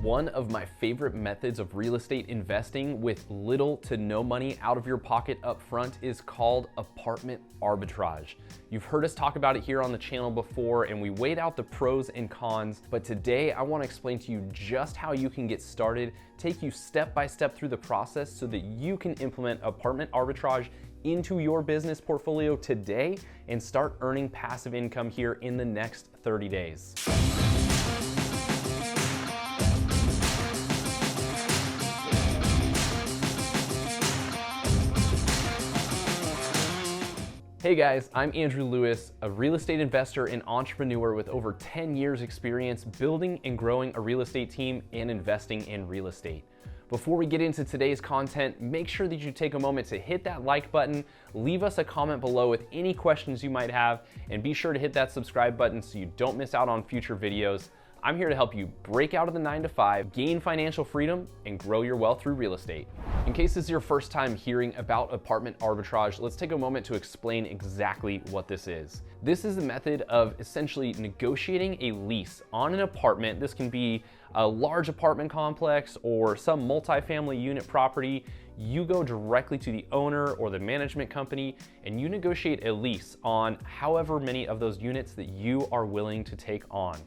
One of my favorite methods of real estate investing with little to no money out of your pocket up front is called apartment arbitrage. You've heard us talk about it here on the channel before, and we weighed out the pros and cons, but today I want to explain to you just how you can get started, take you step by step through the process so that you can implement apartment arbitrage into your business portfolio today and start earning passive income here in the next 30 days. Hey guys, I'm Andrew Lewis, a real estate investor and entrepreneur with over 10 years experience building and growing a real estate team and investing in real estate. Before we get into today's content, make sure that you take a moment to hit that like button, leave us a comment below with any questions you might have, and be sure to hit that subscribe button so you don't miss out on future videos. I'm here to help you break out of the 9-to-5, gain financial freedom, and grow your wealth through real estate. In case this is your first time hearing about apartment arbitrage, let's take a moment to explain exactly what this is. This is a method of essentially negotiating a lease on an apartment. This can be a large apartment complex or some multifamily unit property. You go directly to the owner or the management company and you negotiate a lease on however many of those units that you are willing to take on.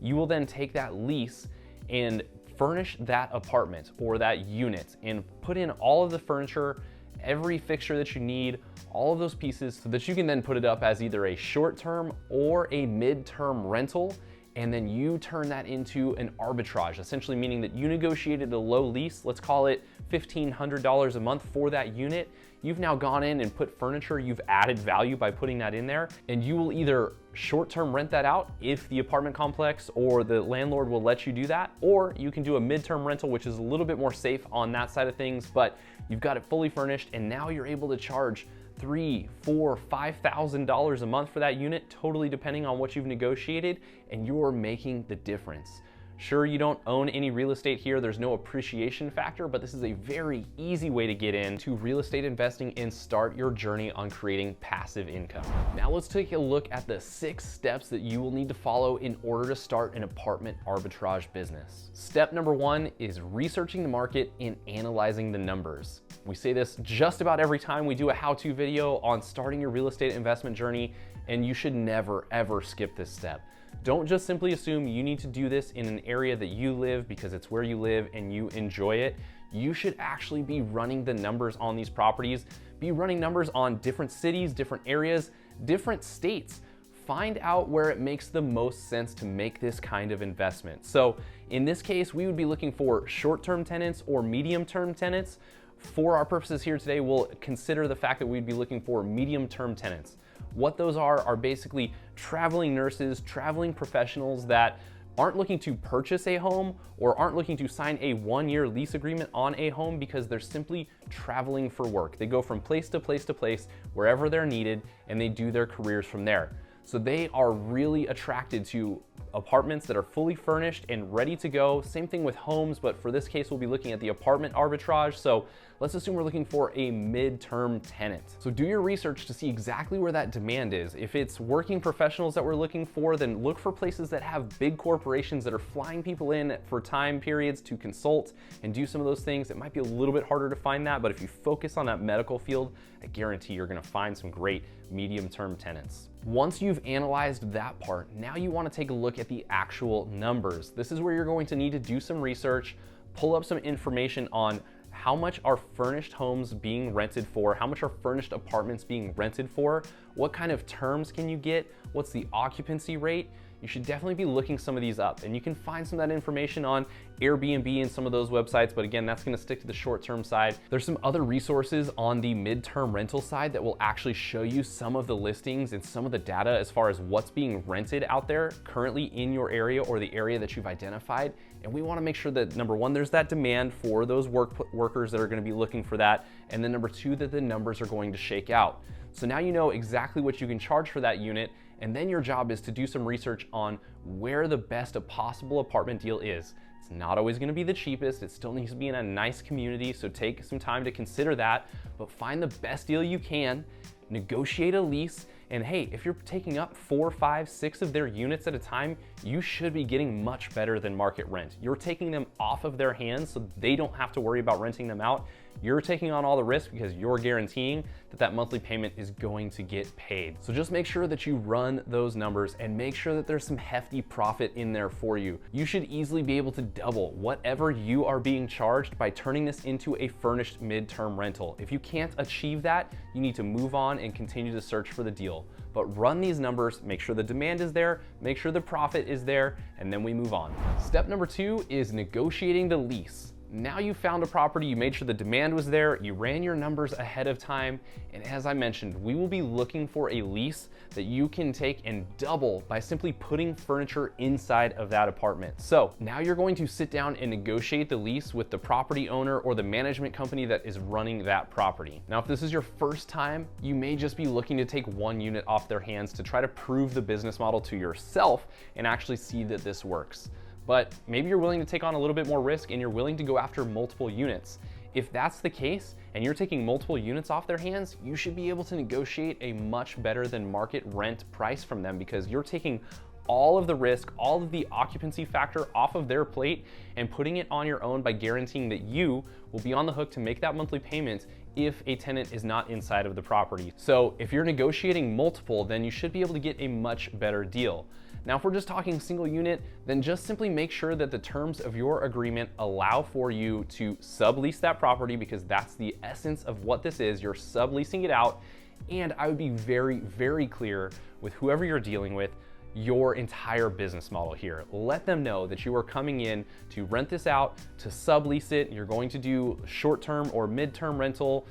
You will then take that lease and furnish that apartment or that unit and put in all of the furniture, every fixture that you need, all of those pieces so that you can then put it up as either a short-term or a mid-term rental. And then you turn that into an arbitrage, essentially meaning that you negotiated a low lease, let's call it $1,500 a month for that unit. You've now gone in and put furniture, you've added value by putting that in there, and you will either short-term rent that out if the apartment complex or the landlord will let you do that, or you can do a mid-term rental, which is a little bit more safe on that side of things, but you've got it fully furnished, and now you're able to charge $3,000, $4,000, $5,000 a month for that unit, totally depending on what you've negotiated, and you're making the difference. Sure, you don't own any real estate here, there's no appreciation factor, but this is a very easy way to get into real estate investing and start your journey on creating passive income. Now let's take a look at the 6 steps that you will need to follow in order to start an apartment arbitrage business. Step number 1 is researching the market and analyzing the numbers. We say this just about every time we do a how-to video on starting your real estate investment journey, and you should never, ever skip this step. Don't just simply assume you need to do this in an area that you live because it's where you live and you enjoy it. You should actually be running the numbers on these properties, be running numbers on different cities, different areas, different states. Find out where it makes the most sense to make this kind of investment. So in this case, we would be looking for short-term tenants or medium-term tenants. For our purposes here today, we'll consider the fact that we'd be looking for medium-term tenants. What those are basically traveling nurses, traveling professionals that aren't looking to purchase a home or aren't looking to sign a 1-year lease agreement on a home because they're simply traveling for work. They go from place to place to place wherever they're needed, and they do their careers from there. So they are really attracted to apartments that are fully furnished and ready to go. Same thing with homes, but for this case, we'll be looking at the apartment arbitrage. So let's assume we're looking for a mid-term tenant. So do your research to see exactly where that demand is. If it's working professionals that we're looking for, then look for places that have big corporations that are flying people in for time periods to consult and do some of those things. It might be a little bit harder to find that, but if you focus on that medical field, I guarantee you're gonna find some great medium-term tenants. Once you've analyzed that part, now you want to take a look at the actual numbers. This is where you're going to need to do some research, pull up some information on how much are furnished homes being rented for, how much are furnished apartments being rented for, what kind of terms can you get, what's the occupancy rate. You should definitely be looking some of these up, and you can find some of that information on Airbnb and some of those websites, but again, that's gonna stick to the short-term side. There's some other resources on the mid-term rental side that will actually show you some of the listings and some of the data as far as what's being rented out there currently in your area or the area that you've identified. And we wanna make sure that number 1, there's that demand for those workers that are gonna be looking for that, and then number 2, that the numbers are going to shake out. So now you know exactly what you can charge for that unit, and then your job is to do some research on where the best possible apartment deal is. It's not always gonna be the cheapest, it still needs to be in a nice community, so take some time to consider that, but find the best deal you can, negotiate a lease. And hey, if you're taking up 4, 5, 6 of their units at a time, you should be getting much better than market rent. You're taking them off of their hands so they don't have to worry about renting them out. You're taking on all the risk because you're guaranteeing that that monthly payment is going to get paid. So just make sure that you run those numbers and make sure that there's some hefty profit in there for you. You should easily be able to double whatever you are being charged by turning this into a furnished midterm rental. If you can't achieve that, you need to move on and continue to search for the deal. But run these numbers, make sure the demand is there, make sure the profit is there, and then we move on. Step number 2 is negotiating the lease. Now you found a property, you made sure the demand was there, you ran your numbers ahead of time, and as I mentioned, we will be looking for a lease that you can take and double by simply putting furniture inside of that apartment. So now you're going to sit down and negotiate the lease with the property owner or the management company that is running that property. Now, if this is your first time, you may just be looking to take one unit off their hands to try to prove the business model to yourself and actually see that this works. But maybe you're willing to take on a little bit more risk and you're willing to go after multiple units. If that's the case and you're taking multiple units off their hands, you should be able to negotiate a much better than market rent price from them because you're taking all of the risk, all of the occupancy factor off of their plate and putting it on your own by guaranteeing that you will be on the hook to make that monthly payment if a tenant is not inside of the property. So if you're negotiating multiple, then you should be able to get a much better deal. Now, if we're just talking single unit, then just simply make sure that the terms of your agreement allow for you to sublease that property because that's the essence of what this is. You're subleasing it out. And I would be very, very clear with whoever you're dealing with, your entire business model here. Let them know that you are coming in to rent this out, to sublease it. You're going to do short-term or mid-term rental,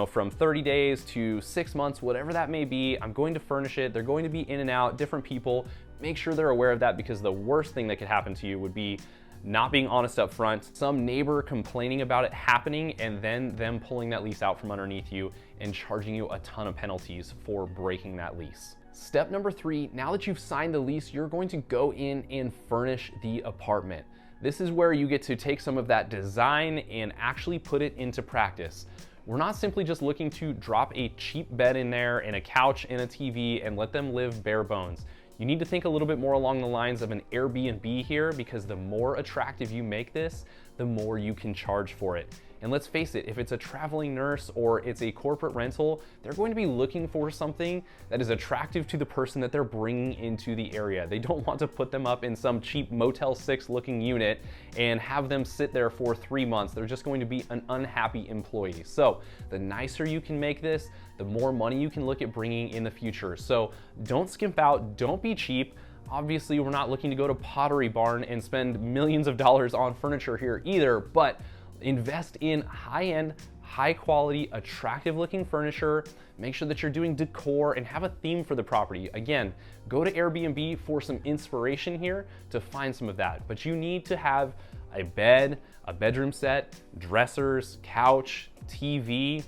from 30 days to 6 months, whatever that may be. I'm going to furnish it. They're going to be in and out, different people. Make sure they're aware of that because the worst thing that could happen to you would be not being honest up front, some neighbor complaining about it happening, and then them pulling that lease out from underneath you and charging you a ton of penalties for breaking that lease. Step number 3, now that you've signed the lease, you're going to go in and furnish the apartment. This is where you get to take some of that design and actually put it into practice. We're not simply just looking to drop a cheap bed in there and a couch and a TV and let them live bare bones. You need to think a little bit more along the lines of an Airbnb here because the more attractive you make this, the more you can charge for it. And let's face it, if it's a traveling nurse or it's a corporate rental, they're going to be looking for something that is attractive to the person that they're bringing into the area. They don't want to put them up in some cheap Motel 6 looking unit and have them sit there for 3 months. They're just going to be an unhappy employee. So the nicer you can make this, the more money you can look at bringing in the future. So don't skimp out, don't be cheap. Obviously, we're not looking to go to Pottery Barn and spend millions of dollars on furniture here either, but invest in high-end, high-quality, attractive-looking furniture. Make sure that you're doing decor and have a theme for the property. Again, go to Airbnb for some inspiration here to find some of that. But you need to have a bed, a bedroom set, dressers, couch, TV.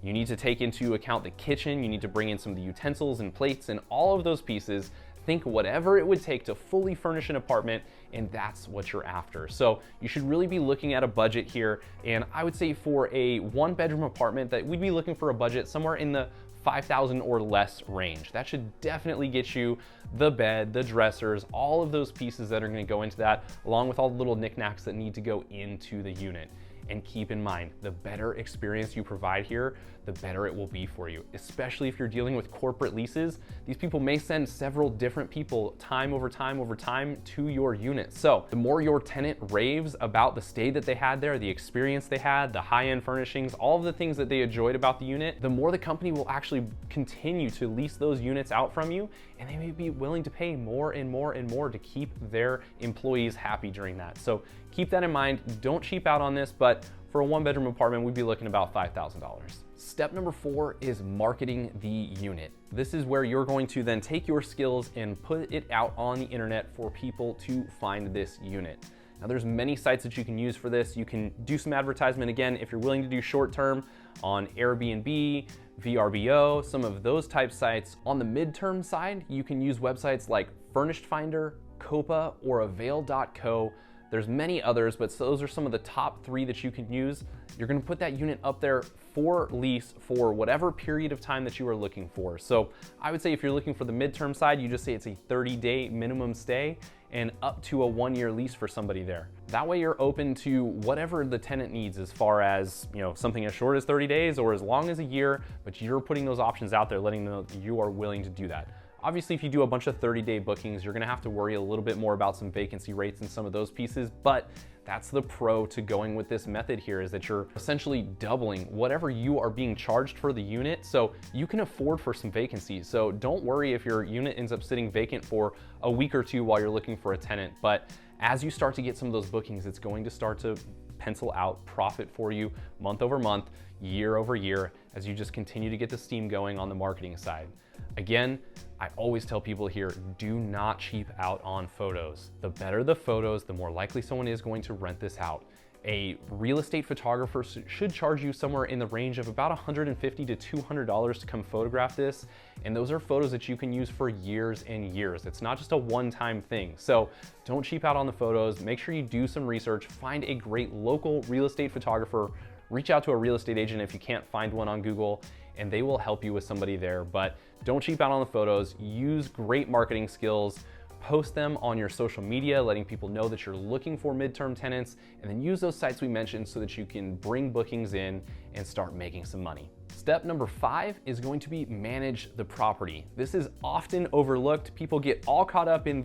You need to take into account the kitchen. You need to bring in some of the utensils and plates and all of those pieces. Think whatever it would take to fully furnish an apartment, and that's what you're after. So you should really be looking at a budget here. And I would say for a 1-bedroom apartment that we'd be looking for a budget somewhere in the $5,000 or less range. That should definitely get you the bed, the dressers, all of those pieces that are going to go into that, along with all the little knickknacks that need to go into the unit. And keep in mind, the better experience you provide here, the better it will be for you, especially if you're dealing with corporate leases. These people may send several different people time over time to your unit. So the more your tenant raves about the stay that they had there, the experience they had, the high-end furnishings, all of the things that they enjoyed about the unit, the more the company will actually continue to lease those units out from you, and they may be willing to pay more and more and more to keep their employees happy during that. So keep that in mind. Don't cheap out on this, but for a 1-bedroom apartment, we'd be looking about $5,000. Step number 4 is marketing the unit. This is where you're going to then take your skills and put it out on the internet for people to find this unit. Now, there's many sites that you can use for this. You can do some advertisement, again, if you're willing to do short-term on Airbnb, VRBO, some of those type sites. On the midterm side, you can use websites like Furnished Finder, Copa, or Avail.co. There's many others, but those are some of the top 3 that you can use. You're gonna put that unit up there for lease for whatever period of time that you are looking for. So I would say if you're looking for the midterm side, you just say it's a 30-day minimum stay and up to a 1-year lease for somebody there. That way you're open to whatever the tenant needs as far as, something as short as 30 days or as long as a year, but you're putting those options out there, letting them know that you are willing to do that. Obviously, if you do a bunch of 30-day bookings, you're gonna have to worry a little bit more about some vacancy rates and some of those pieces, but that's the pro to going with this method here, is that you're essentially doubling whatever you are being charged for the unit, so you can afford for some vacancies. So don't worry if your unit ends up sitting vacant for a week or 2 while you're looking for a tenant, but as you start to get some of those bookings, it's going to start to pencil out profit for you month over month, year over year, as you just continue to get the steam going on the marketing side. Again, I always tell people here, do not cheap out on photos. The better the photos, the more likely someone is going to rent this out. A real estate photographer should charge you somewhere in the range of about $150 to $200 to come photograph this. And those are photos that you can use for years and years. It's not just a one-time thing. So don't cheap out on the photos. Make sure you do some research, find a great local real estate photographer, reach out to a real estate agent if you can't find one on Google, and they will help you with somebody there. But don't cheap out on the photos. Use great marketing skills. Post them on your social media, letting people know that you're looking for midterm tenants, and then use those sites we mentioned so that you can bring bookings in and start making some money. Step number 5 is going to be manage the property. This is often overlooked. People get all caught up in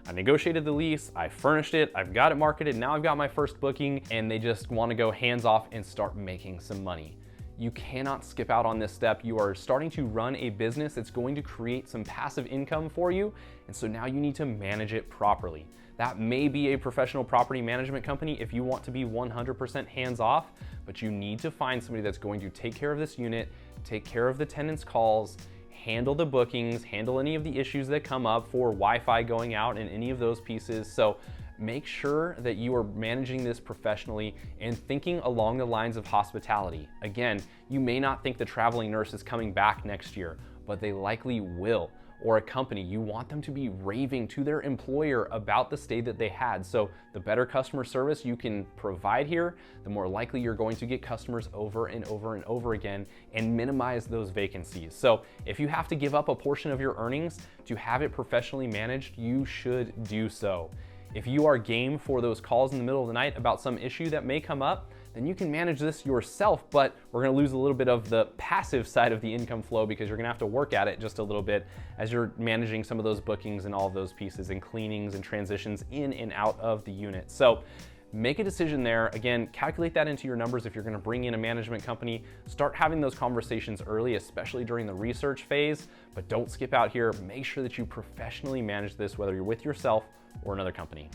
I negotiated the lease, I furnished it, I've got it marketed, now I've got my first booking, and they just want to go hands off and start making some money. You cannot skip out on this step. You are starting to run a business that's going to create some passive income for you, and so now you need to manage it properly. That may be a professional property management company if you want to be 100% hands off, but you need to find somebody that's going to take care of this unit, take care of the tenants' calls, handle the bookings, handle any of the issues that come up for Wi-Fi going out and any of those pieces. So make sure that you are managing this professionally and thinking along the lines of hospitality. Again, you may not think the traveling nurse is coming back next year, but they likely will. Or a company, you want them to be raving to their employer about the stay that they had. So the better customer service you can provide here, the more likely you're going to get customers over and over and over again and minimize those vacancies. So if you have to give up a portion of your earnings to have it professionally managed, you should do so. If you are game for those calls in the middle of the night about some issue that may come up, then you can manage this yourself, but we're gonna lose a little bit of the passive side of the income flow because you're gonna have to work at it just a little bit as you're managing some of those bookings and all of those pieces and cleanings and transitions in and out of the unit. So make a decision there. Again, calculate that into your numbers if you're gonna bring in a management company. Start having those conversations early, especially during the research phase, but don't skip out here. Make sure that you professionally manage this, whether you're with yourself or another company.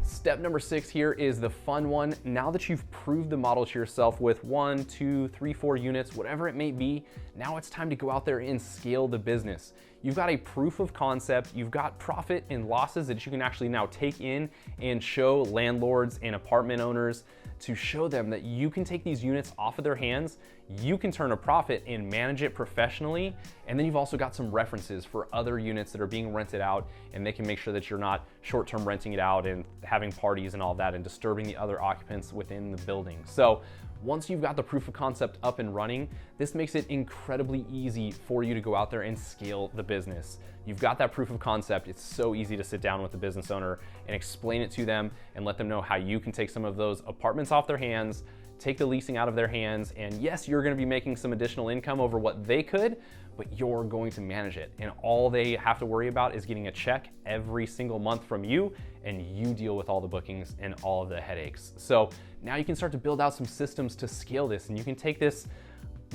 Step number 6 here is the fun one. Now that you've proved the model to yourself with 1, 2, 3, 4 units, whatever it may be, now it's time to go out there and scale the business. You've got a proof of concept, you've got profit and losses that you can actually now take in and show landlords and apartment owners to show them that you can take these units off of their hands, you can turn a profit and manage it professionally, and then you've also got some references for other units that are being rented out, and they can make sure that you're not short-term renting it out and having parties and all that and disturbing the other occupants within the building. So once you've got the proof of concept up and running, this makes it incredibly easy for you to go out there and scale the business. You've got that proof of concept. It's so easy to sit down with the business owner and explain it to them and let them know how you can take some of those apartments off their hands, take the leasing out of their hands, and yes, you're gonna be making some additional income over what they could, but you're going to manage it. And all they have to worry about is getting a check every single month from you, and you deal with all the bookings and all of the headaches. So now you can start to build out some systems to scale this, and you can take this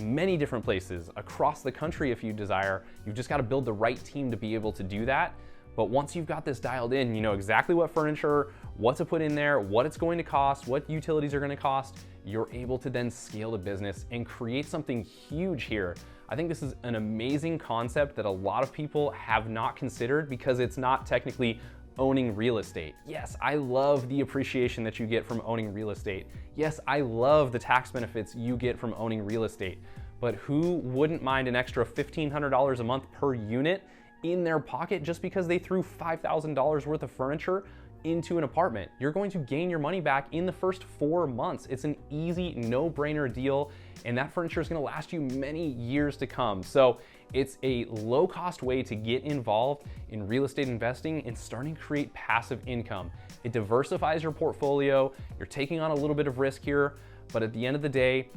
many different places across the country if you desire. You've just got to build the right team to be able to do that. But once you've got this dialed in, you know exactly what furniture, what to put in there, what it's going to cost, what utilities are going to cost, you're able to then scale the business and create something huge here. I think this is an amazing concept that a lot of people have not considered because it's not technically owning real estate. Yes, I love the appreciation that you get from owning real estate. Yes, I love the tax benefits you get from owning real estate. But who wouldn't mind an extra $1,500 a month per unit in their pocket just because they threw $5,000 worth of furniture into an apartment. You're going to gain your money back in the first 4 months. It's an easy, no-brainer deal, and that furniture is gonna last you many years to come. So it's a low-cost way to get involved in real estate investing and starting to create passive income. It diversifies your portfolio. You're taking on a little bit of risk here, but at the end of the day,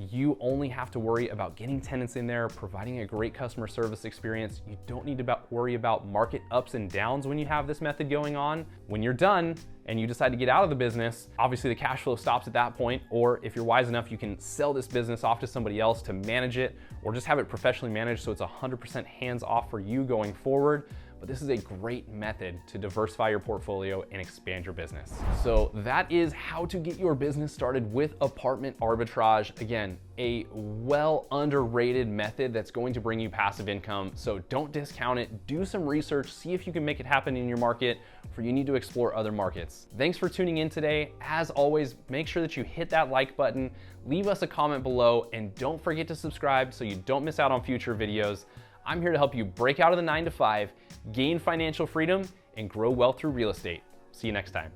you only have to worry about getting tenants in there, providing a great customer service experience. You don't need to worry about market ups and downs when you have this method going on. When you're done and you decide to get out of the business, obviously the cash flow stops at that point, or if you're wise enough, you can sell this business off to somebody else to manage it, or just have it professionally managed so it's 100% hands off for you going forward. But this is a great method to diversify your portfolio and expand your business. So that is how to get your business started with apartment arbitrage. Again, a well underrated method that's going to bring you passive income. So don't discount it. Do some research, see if you can make it happen in your market, or you need to explore other markets. Thanks for tuning in today. As always, make sure that you hit that like button, leave us a comment below, and don't forget to subscribe so you don't miss out on future videos. I'm here to help you break out of the 9 to 5, gain financial freedom, and grow wealth through real estate. See you next time.